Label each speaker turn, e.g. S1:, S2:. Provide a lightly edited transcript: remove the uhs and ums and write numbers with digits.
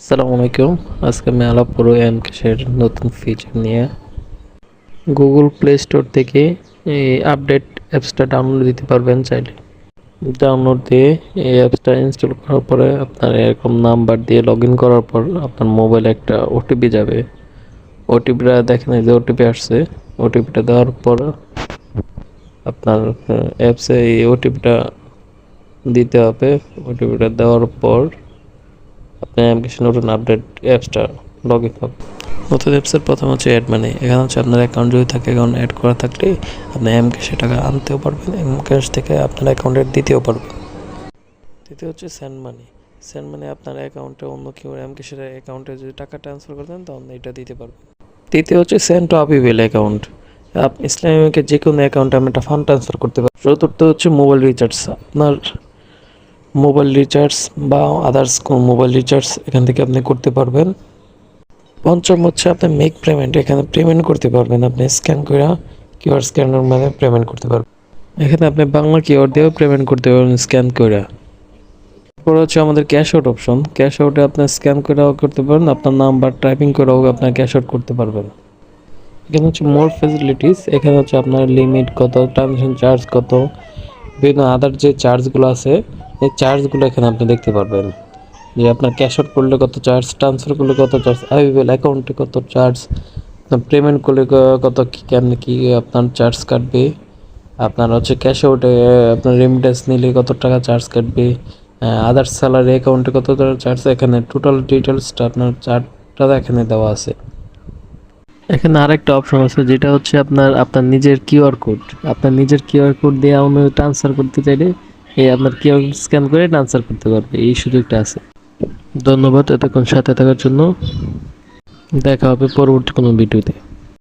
S1: আসসালামু আলাইকুম। আজকে আমি আলাপ করব এমক্যাশের নতুন ফিচার নিয়ে। গুগল প্লে স্টোর থেকে এই আপডেট অ্যাপসটা ডাউনলোড দিতে পারবেন চাইলে। ডাউনলোড দিয়ে এই অ্যাপসটা ইনস্টল করার পরে আপনার এরকম নাম্বার দিয়ে লগ ইন করার পর আপনার মোবাইলে একটা ওটিপি যাবে। ওটিপিটা দেখেন, এই যে ওটিপি আসছে। ওটিপিটা দেওয়ার পর আপনার অ্যাপসে এই ওটিপিটা দিতে হবে। ওটিপিটা দেওয়ার পর আপনার এমক্যাশ নতুন আপডেট অ্যাপসটা লগ ইন হবে। নতুন অ্যাপসের প্রথম হচ্ছে অ্যাড মানি। এখানে হচ্ছে আপনার অ্যাকাউন্ট যদি থাকে, অ্যাকাউন্ট অ্যাড করা থাকলে আপনি এমক্যাশে টাকা আনতেও পারবেন, এমক্যাশ থেকে আপনার অ্যাকাউন্টে দিতেও পারবেন। দ্বিতীয় হচ্ছে সেন্ড মানি। সেন্ড মানি আপনার অ্যাকাউন্টে অন্য কেউ এমক্যাশের অ্যাকাউন্টে যদি টাকা ট্রান্সফার করে দেন তখন এটা দিতে পারবেন। তৃতীয় হচ্ছে সেন্ড টু আপিবিল অ্যাকাউন্ট। আপনি ইসলামী ব্যাংকের যে কোনো অ্যাকাউন্টে আমি একটা ফান্ড ট্রান্সফার করতে পারি। চতুর্থ হচ্ছে মোবাইল রিচার্জ। আপনার মোবাইল রিচার্জ বা আদার্স কোনো মোবাইল রিচার্জ এখান থেকে আপনি করতে পারবেন। পঞ্চম হচ্ছে আপনি মেক পেমেন্ট। এখানে পেমেন্ট করতে পারবেন, আপনি স্ক্যান করে কিউআর স্ক্যানের মাধ্যমে পেমেন্ট করতে পারবেন। এখানে আপনি বাংলা কিউআর দিয়েও পেমেন্ট করতে পারবেন স্ক্যান করে। তারপর হচ্ছে আমাদের ক্যাশ আউট অপশন। ক্যাশ আউটে আপনি স্ক্যান করেও করতে পারেন, আপনার নাম্বার টাইপিং করেও আপনার ক্যাশ আউট করতে পারবেন। এখানে হচ্ছে মোর ফ্যাসিলিটিস। এখানে হচ্ছে আপনার লিমিট কত, ট্রানজ্যাকশন চার্জ কত, বিভিন্ন আদার যে চার্জগুলো আছে এই চার্জগুলো এখানে আপনি দেখতে পারবেন। যে আপনার ক্যাশ আউট করলে কত চার্জ, ট্রান্সফার করলে কত চার্জ, আইবিএল অ্যাকাউন্টে কত চার্জ, পেমেন্ট করলে কত কী কেমনি কী আপনার চার্জ কাটবে, আপনার হচ্ছে ক্যাশ আউটে আপনার রেমিটেন্স নিলে কত টাকা চার্জ কাটবে, আদার স্যালারি অ্যাকাউন্টে কত টাকা চার্জ, এখানে টোটাল ডিটেলসটা আপনার চার্টটা এখানে দেওয়া আছে। এখানে আরেকটা অপশন আছে যেটা হচ্ছে আপনার নিজের কিউআর কোড। আপনার নিজের কিউআর কোড দিয়ে অন্য ট্রান্সফার করতে চাইলে এই আপনার কিউআর স্ক্যান করে ট্রান্সফার করতে পারবে, এই সুযোগটা আছে। ধন্যবাদ এতক্ষণ সাথে থাকার জন্য। দেখা হবে পরবর্তী কোনো ভিডিওতে।